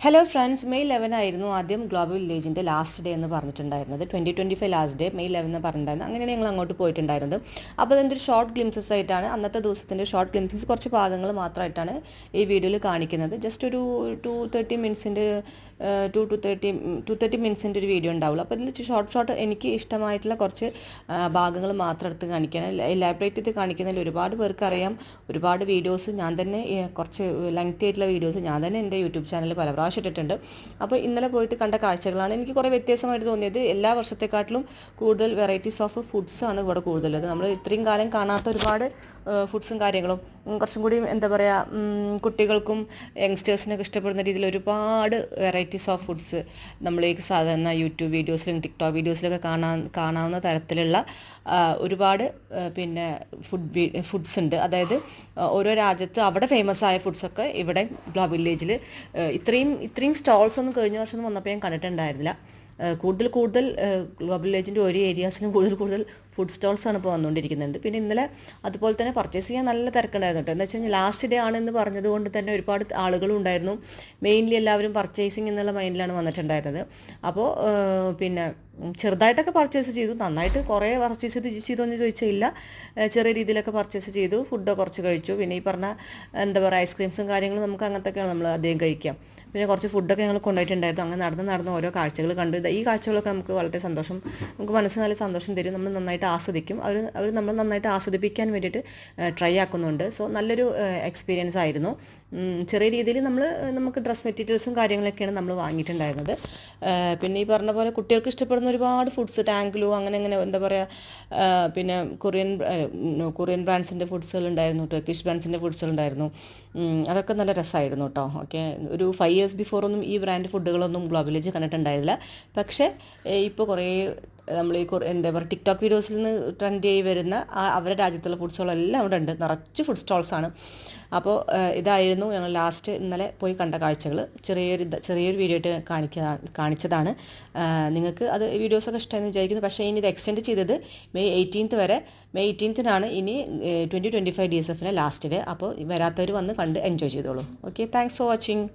Hello friends, May 11 ആയിരുന്നു ആദ്യം global വില്ലേജിൻ്റെ last day എന്ന് പറഞ്ഞിട്ടുണ്ടായിരുന്നത്. 2025 ലാസ്റ്റ് ഡേ മെയ് 11 എന്ന് പറഞ്ഞിട്ടുണ്ടായിരുന്നു. അങ്ങനെയാണ് ഞങ്ങൾ അങ്ങോട്ട് പോയിട്ടുണ്ടായിരുന്നത്. അപ്പോൾ അതിൻ്റെ ഒരു ഷോർട്ട് ഗ്ലിംസസ് ആയിട്ടാണ്, അന്നത്തെ ദിവസത്തിൻ്റെ ഷോർട്ട് ഗ്ലിംസസ് കുറച്ച് ഭാഗങ്ങൾ മാത്രമായിട്ടാണ് ഈ വീഡിയോയിൽ കാണിക്കുന്നത്. ജസ്റ്റ് ഒരു 230 മിനിറ്റ്സിൻ്റെ 230 മിനിറ്റ്സിൻ്റെ ഒരു വീഡിയോ ഉണ്ടാവുള്ളൂ. അപ്പോൾ ഇതിൽ ഷോർട്ട് എനിക്ക് ഇഷ്ടമായിട്ടുള്ള കുറച്ച് ഭാഗങ്ങൾ മാത്രം എടുത്ത് കാണിക്കാൻ, എലാബറേറ്റ് ചെയ്ത് കാണിക്കുന്നതിൽ ഒരുപാട് പേർക്ക് അറിയാം. ഒരുപാട് വീഡിയോസ് ഞാൻ തന്നെ, കുറച്ച് ലെങ്തി ആയിട്ടുള്ള വീഡിയോസ് ഞാൻ തന്നെ എൻ്റെ യൂട്യൂബ് ചാനലിൽ പല പ്രാവശ്യം ഇട്ടിട്ടുണ്ട്. അപ്പോൾ ഇന്നലെ പോയിട്ട് കണ്ട കാഴ്ചകളാണ് എനിക്ക് കുറേ വ്യത്യാസമായിട്ട് തോന്നിയത്. എല്ലാ വർഷത്തെക്കാട്ടിലും കൂടുതൽ വെറൈറ്റീസ് ഓഫ് ഫുഡ്സാണ് ഇവിടെ കൂടുതലത്. നമ്മൾ ഇത്രയും കാലം കാണാത്ത ഒരുപാട് ഫുഡ്സും കാര്യങ്ങളും, കുറച്ചും കൂടി എന്താ പറയുക, കുട്ടികൾക്കും യങ്സ്റ്റേഴ്സിനൊക്കെ ഇഷ്ടപ്പെടുന്ന രീതിയിൽ ഒരുപാട് വെറൈറ്റീസ് ഓഫ് ഫുഡ്സ് നമ്മൾ ഈ സാധാരണ യൂട്യൂബ് വീഡിയോസിലും ടിക്ടോക്ക് വീഡിയോസിലൊക്കെ കാണാവുന്ന തരത്തിലുള്ള ഒരുപാട് പിന്നെ ഫുഡ്സ് ഉണ്ട്. അതായത് ഓരോ രാജ്യത്ത് അവിടെ ഫേമസ് ആയ ഫുഡ്സൊക്കെ ഇവിടെ ഗ്ലോബൽ വില്ലേജിൽ ഇത്രയും സ്റ്റോൾസ് ഒന്നും കഴിഞ്ഞ വർഷം വന്നപ്പോൾ ഞാൻ കണ്ടിട്ടുണ്ടായിരുന്നില്ല. കൂടുതൽ ഗ്ലോബൽ വില്ലേജിൻ്റെ ഒരു ഏരിയാസിനും കൂടുതൽ ഫുഡ് സ്റ്റോൾസാണ് ഇപ്പോൾ വന്നുകൊണ്ടിരിക്കുന്നത്. പിന്നെ ഇന്നലെ അതുപോലെ തന്നെ പർച്ചേസ് ചെയ്യാൻ നല്ല തിരക്കുണ്ടായിരുന്നു കേട്ടോ. എന്താ വെച്ച് കഴിഞ്ഞാൽ ലാസ്റ്റ് ഡേ ആണെന്ന് പറഞ്ഞത് കൊണ്ട് തന്നെ ഒരുപാട് ആളുകളും ഉണ്ടായിരുന്നു. മെയിൻലി എല്ലാവരും പർച്ചേസിങ് എന്നുള്ള മൈൻഡിലാണ് വന്നിട്ടുണ്ടായിരുന്നത്. അപ്പോൾ പിന്നെ ചെറുതായിട്ടൊക്കെ പർച്ചേസ് ചെയ്തു, നന്നായിട്ട് കുറേ പർച്ചേസ് ചെയ്തു എന്ന് ചോദിച്ചാൽ ഇല്ല, ചെറിയ രീതിയിലൊക്കെ പർച്ചേസ് ചെയ്തു, ഫുഡ് കുറച്ച് കഴിച്ചു. പിന്നെ ഈ പറഞ്ഞ എന്താ പറയുക, ഐസ്ക്രീംസും കാര്യങ്ങളും നമുക്ക് അങ്ങനത്തെയൊക്കെയാണ് നമ്മൾ അധികം കഴിക്കാം. പിന്നെ കുറച്ച് ഫുഡൊക്കെ ഞങ്ങൾ കൊണ്ടുപോയിട്ടുണ്ടായിരുന്നു. അങ്ങനെ നടന്ന് ഓരോ കാഴ്ചകൾ കണ്ടു. ഈ കാഴ്ചകളൊക്കെ നമുക്ക് വളരെ സന്തോഷം, നമുക്ക് മനസ്സിന് നല്ല സന്തോഷം തരും. നമ്മൾ നന്നായിട്ട് ആസ്വദിക്കും. അവർ നമ്മൾ നന്നായിട്ട് ആസ്വദിപ്പിക്കാൻ വേണ്ടിയിട്ട് ട്രൈ ആക്കുന്നുണ്ട്. സോ നല്ലൊരു എക്സ്പീരിയൻസ് ആയിരുന്നു. ചെറിയ രീതിയിൽ നമുക്ക് ഡ്രസ് മെറ്റീരിയൽസും കാര്യങ്ങളൊക്കെയാണ് നമ്മൾ വാങ്ങിയിട്ടുണ്ടായിരുന്നത്. പിന്നെ ഈ പറഞ്ഞ പോലെ കുട്ടികൾക്ക് ഇഷ്ടപ്പെടുന്ന ഒരുപാട് ഫുഡ്സ്, ടാങ്കിലോ അങ്ങനെ എന്താ പറയുക, പിന്നെ കൊറിയൻ ബ്രാൻഡ്സിൻ്റെ ഫുഡ്സുകളുണ്ടായിരുന്നു, ടർക്കിഷ് ബ്രാൻഡ്സിൻ്റെ ഫുഡ്സുകളുണ്ടായിരുന്നു. അതൊക്കെ നല്ല രസമായിരുന്നു കേട്ടോ. ഓക്കെ, ഒരു 5 ഇയേഴ്സ് ബിഫോർ ഒന്നും ഈ ബ്രാൻഡ് ഫുഡുകളൊന്നും ഗ്ലോബൽ വില്ലേജ് കണ്ടിട്ടുണ്ടായിരുന്നില്ല. പക്ഷേ ഇപ്പോൾ കുറേ നമ്മൾ ഈ എന്താ പറയുക, ടിക്ടോക്ക് വീഡിയോസിൽ നിന്ന് ട്രെൻഡ് ചെയ്ത് വരുന്ന അവരുടെ രാജ്യത്തുള്ള ഫുഡ്സുകളെല്ലാം അവിടെ ഉണ്ട്. നിറച്ച് ഫുഡ് സ്റ്റോൾസാണ്. അപ്പോൾ ഇതായിരുന്നു ഞങ്ങൾ ലാസ്റ്റ് ഇന്നലെ പോയി കണ്ട കാഴ്ചകൾ. ചെറിയൊരു വീഡിയോ ആയിട്ട് കാണിച്ചതാണ്. നിങ്ങൾക്ക് അത് വീഡിയോസൊക്കെ ഇഷ്ടമെന്ന് വിചാരിക്കുന്നു. പക്ഷേ ഇനി ഇത് എക്സ്റ്റെൻഡ് ചെയ്തത് മെയ് 18 വരെ. മെയ് 18 ഇനി 2025 DSFൻ്റെ ലാസ്റ്റ് ഡേ. അപ്പോൾ വരാത്തവർ വന്ന് കണ്ട് എൻജോയ് ചെയ്തോളൂ. Okay, thanks for watching.